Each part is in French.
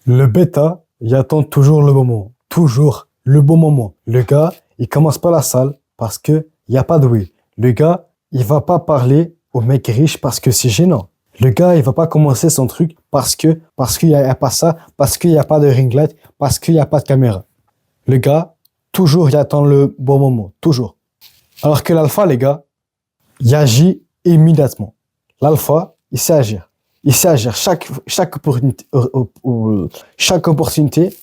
Le bêta, il attend toujours le moment. Toujours le bon moment. Le gars, il commence pas la salle parce que il y a pas de oui. Le gars, il va pas parler au mec riche parce que c'est gênant. Le gars, il va pas commencer son truc parce qu'il y a pas ça, parce qu'il y a pas de ring light, parce qu'il y a pas de caméra. Le gars, toujours, il attend le bon moment. Toujours. Alors que l'alpha, les gars, il agit immédiatement. L'alpha, il sait agir. Il sait agir. Chaque opportunité,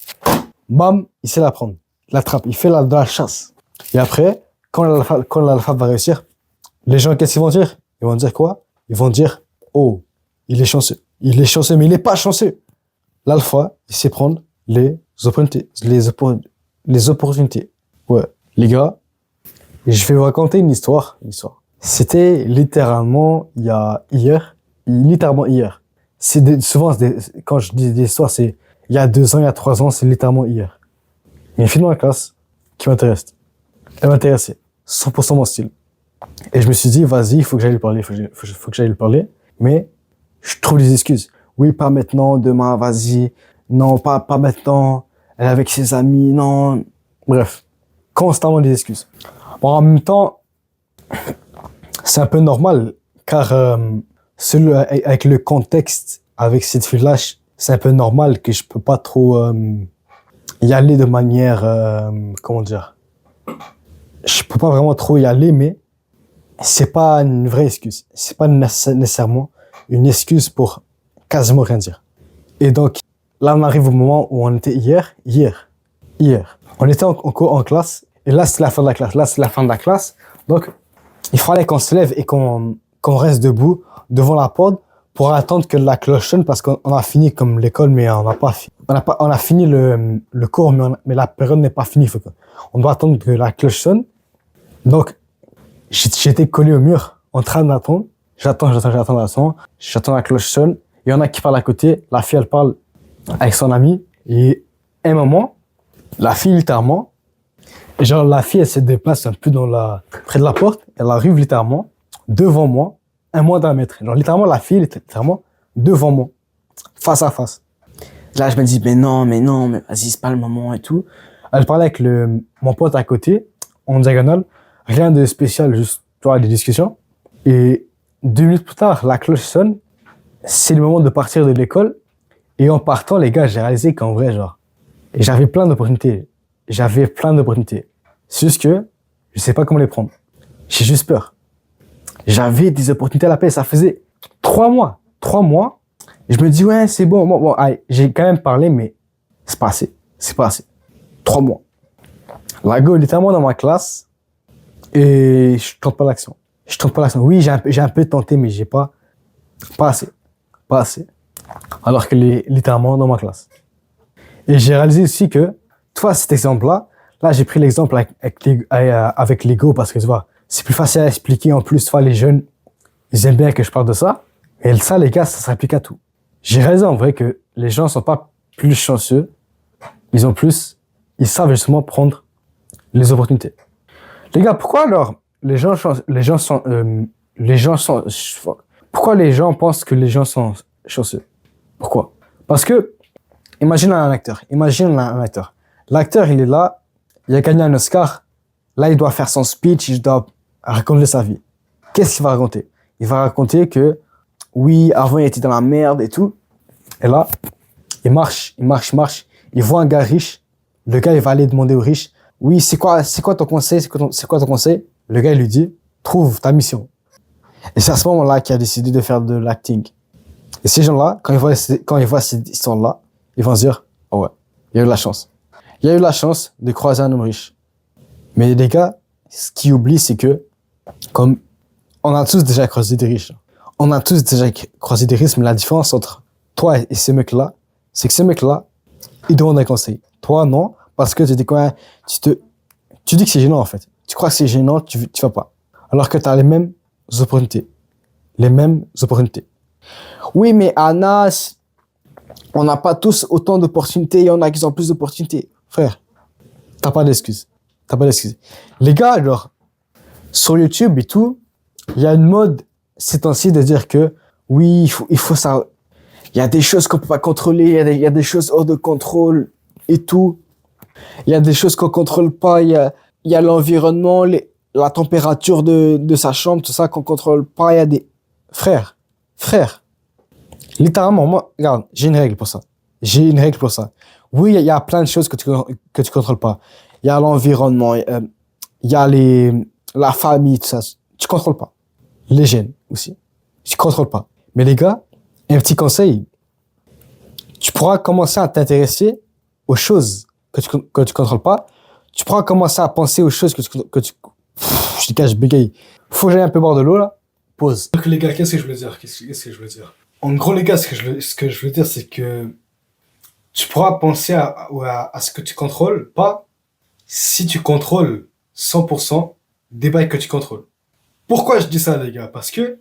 bam, il sait la prendre. Il l'attrape. Il fait de la chasse. Et après, quand l'alpha va réussir, les gens, qu'est-ce qu'ils vont dire? Ils vont dire quoi? Ils vont dire, oh, il est chanceux. Il est chanceux, mais il n'est pas chanceux. L'alpha, il sait prendre les opportunités. Les opportunités. Ouais. Les gars, je vais vous raconter une histoire. C'était littéralement hier. Quand je dis des histoires, c'est il y a 2 ans, il y a 3 ans, c'est littéralement hier. Il y a une fille dans la classe qui m'intéresse. Elle m'intéressait. 100% mon style. Et je me suis dit, vas-y, il faut que j'aille lui parler, faut que j'aille lui parler. Mais je trouve des excuses. Oui, pas maintenant, demain, vas-y. Non, pas maintenant. Elle est avec ses amis, non. Bref, constamment des excuses. Bon, en même temps, c'est un peu normal, car avec le contexte, avec cette fille-là, c'est un peu normal que je peux pas trop y aller de manière, comment dire, je peux pas vraiment trop y aller, mais c'est pas une vraie excuse. C'est pas nécessairement une excuse pour quasiment rien dire. Et donc, là, on arrive au moment où on était hier. On était en classe, et là, c'est la fin de la classe. Donc, il fallait qu'on se lève et qu'on reste debout devant la porte pour attendre que la cloche sonne, parce qu'on a fini comme l'école, mais on a fini le cours, mais la période n'est pas finie. On doit attendre que la cloche sonne. Donc, j'étais collé au mur, en train d'attendre. J'attends la cloche sonne. Il y en a qui parlent à côté. La fille, elle parle avec son ami. Et à un moment, la fille, littéralement, la fille, elle se déplace un peu près de la porte. Elle arrive littéralement devant moi, à moins d'un mètre. Littéralement, la fille était littéralement devant moi, face à face. Là, je me dis, mais non, mais vas-y, c'est pas le moment et tout. Elle parlait avec mon pote à côté, en diagonale. Rien de spécial, juste, des discussions. Et 2 minutes plus tard, la cloche sonne. C'est le moment de partir de l'école. Et en partant, les gars, j'ai réalisé qu'en vrai, j'avais plein d'opportunités. C'est juste que je sais pas comment les prendre. J'ai juste peur. J'avais des opportunités à la paix. Ça faisait 3 mois. Et je me dis, ouais, c'est bon. Allez, j'ai quand même parlé, mais c'est pas assez. 3 mois. La go, littéralement dans ma classe. Et je tente pas l'action. Oui, j'ai un peu tenté, mais j'ai pas assez. Alors que littéralement dans ma classe. Et j'ai réalisé aussi que, tu vois, cet exemple-là, j'ai pris l'exemple avec l'ego parce que, tu vois, c'est plus facile à expliquer. En plus, tu vois, les jeunes, ils aiment bien que je parle de ça. Et ça, les gars, ça s'applique à tout. J'ai réalisé en vrai que les gens sont pas plus chanceux. Ils savent justement prendre les opportunités. Les gars, pourquoi alors pourquoi les gens pensent que les gens sont chanceux? Pourquoi? Parce que, imagine un acteur. L'acteur, il est là, il a gagné un Oscar. Là, il doit faire son speech, il doit raconter sa vie. Qu'est-ce qu'il va raconter? Il va raconter que, oui, avant, il était dans la merde et tout. Et là, il marche. Il voit un gars riche. Le gars, il va aller demander au riche, oui, c'est quoi ton conseil? Le gars, il lui dit, trouve ta mission. Et c'est à ce moment-là qu'il a décidé de faire de l'acting. Et ces gens-là, quand ils voient cette histoire-là, ils vont se dire, oh ouais, il y a eu de la chance. Il y a eu de la chance de croiser un homme riche. Mais les gars, ce qu'ils oublient, c'est que, comme on a tous déjà croisé des riches, mais la différence entre toi et ces mecs-là, c'est que ces mecs-là, ils demandent un conseil. Toi, non, parce que tu dis que c'est gênant, en fait. Tu crois que c'est gênant, tu vas pas. Alors que tu as les mêmes opportunités. Oui, mais Anas, on n'a pas tous autant d'opportunités, il y en a qui ont plus d'opportunités. Frère, t'as pas d'excuses. Les gars, alors, sur YouTube et tout, il y a une mode ces temps-ci de dire que, oui, il faut ça. Il y a des choses qu'on peut pas contrôler, il y a des choses hors de contrôle et tout. Il y a des choses qu'on contrôle pas, il y a l'environnement, la température de sa chambre, tout ça qu'on contrôle pas. Il y a des... Frère, littéralement, moi, regarde, j'ai une règle pour ça. J'ai une règle pour ça. Oui, il y a plein de choses que tu contrôles pas. Il y a l'environnement, il y a la famille, tout ça. Tu contrôles pas. Les gènes aussi. Tu contrôles pas. Mais les gars, un petit conseil. Tu pourras commencer à t'intéresser aux choses que tu contrôles pas. Tu pourras commencer à penser aux choses que tu... Je dis je bégaye. Faut que j'aille un peu boire de l'eau, là. Pause. Donc, les gars, qu'est-ce que je veux dire? Qu'est-ce que je veux dire? En gros, les gars, ce que je veux dire, c'est que tu pourras penser à ce que tu contrôles pas si tu contrôles 100% des bails que tu contrôles. Pourquoi je dis ça, les gars? Parce que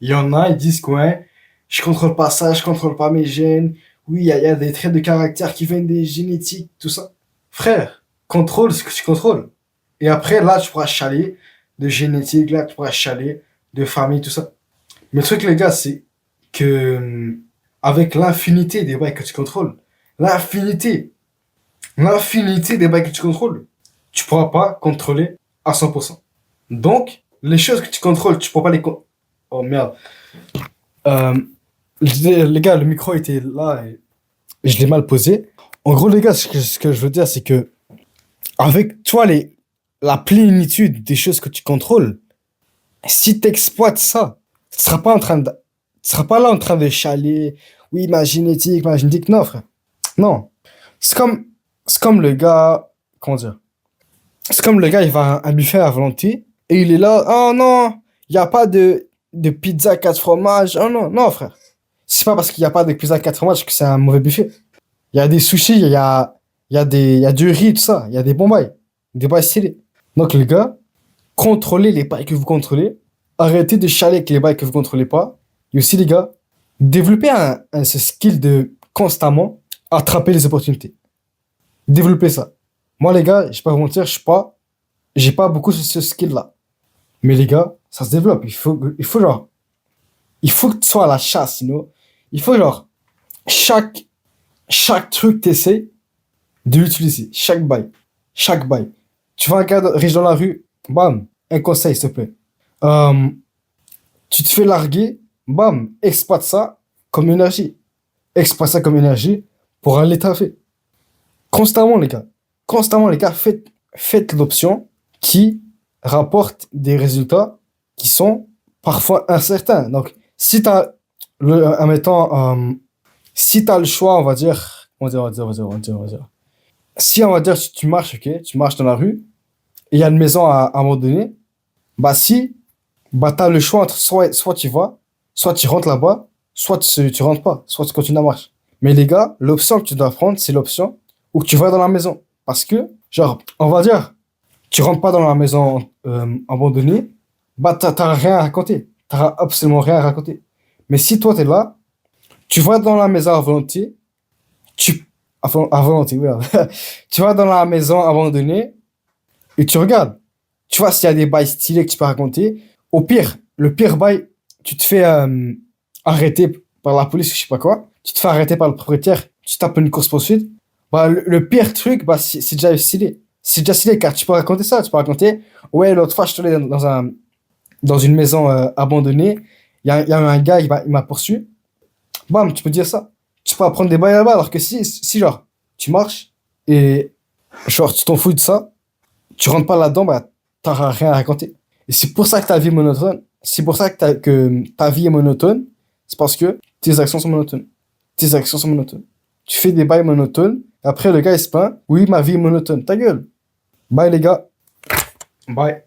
il y en a, ils disent que ouais, je contrôle pas ça, je contrôle pas mes gènes. Oui, il y a des traits de caractère qui viennent des génétiques, tout ça. Frère, contrôle ce que tu contrôles. Et après, là, tu pourras chialer de génétique, là, tu pourras chialer de famille, tout ça. Mais le truc, les gars, c'est que avec l'infinité des bails que tu contrôles, l'infinité des bails que tu contrôles, tu pourras pas contrôler à 100%. Donc, les choses que tu contrôles, tu pourras pas les contrôler. Oh merde. Les gars, le micro était là et je l'ai mal posé. En gros, les gars, ce que je veux dire, c'est que avec toi, la plénitude des choses que tu contrôles, si tu exploites ça, tu seras pas là en train de chialer. Oui, ma génétique, non, frère. Non. C'est comme le gars, comment dire? C'est comme le gars, il va à un buffet à volonté et il est là, oh non, il n'y a pas de pizza 4 fromages. Oh non, non, frère. C'est pas parce qu'il n'y a pas de pizza 4 fromages que c'est un mauvais buffet. Il y a des sushis, il y a du riz, tout ça. Il y a des bons bails. Des bails stylés. Donc, les gars, contrôlez les bails que vous contrôlez. Arrêtez de chialer avec les bails que vous contrôlez pas. Et aussi, les gars, développez ce skill de constamment attraper les opportunités. Développez ça. Moi, les gars, je vais pas vous mentir, j'ai pas beaucoup ce skill-là. Mais les gars, ça se développe. Il faut que tu sois à la chasse, sinon. Il faut genre, chaque truc t'essaies de l'utiliser. Chaque bail. Tu vois un gars riche dans la rue, bam, un conseil, s'il te plaît. Tu te fais larguer, bam, exploite ça comme énergie. Exploite ça comme énergie pour aller taffer. Constamment, les gars, faites l'option qui rapporte des résultats qui sont parfois incertains. Donc, si tu as si t'as le choix, on va dire, si on va dire, tu marches, ok, tu marches dans la rue, et il y a une maison à un moment donné, t'as le choix entre soit tu vas, soit tu rentres là-bas, soit tu rentres pas, soit tu continues à marcher. Mais les gars, l'option que tu dois prendre, c'est l'option où tu vas dans la maison. Parce que, genre, on va dire, tu rentres pas dans la maison abandonnée, t'as rien à raconter. T'as absolument rien à raconter. Mais si toi, t'es là, tu vas dans la maison à volonté, à volonté, oui. Tu vas dans la maison abandonnée et tu regardes. Tu vois s'il y a des bails stylés que tu peux raconter. Au pire, le pire bail, tu te fais arrêter par la police, je sais pas quoi. Tu te fais arrêter par le propriétaire, tu tapes une course-poursuite. Le pire truc, c'est déjà stylé. C'est déjà stylé car tu peux raconter ça. Tu peux raconter, ouais, l'autre fois, je suis allé dans une maison abandonnée. Il y a un gars, il m'a poursuivi. Bam, tu peux dire ça. Tu peux apprendre des bails là-bas. Alors que si, genre, tu marches et genre, tu t'en fous de ça, tu rentres pas là-dedans, t'auras rien à raconter. Et c'est pour ça que ta vie est monotone. C'est pour ça que ta vie est monotone. C'est parce que tes actions sont monotones. Tu fais des bails monotones. Après, le gars, il se plaint. Oui, ma vie est monotone. Ta gueule. Bye, les gars. Bye.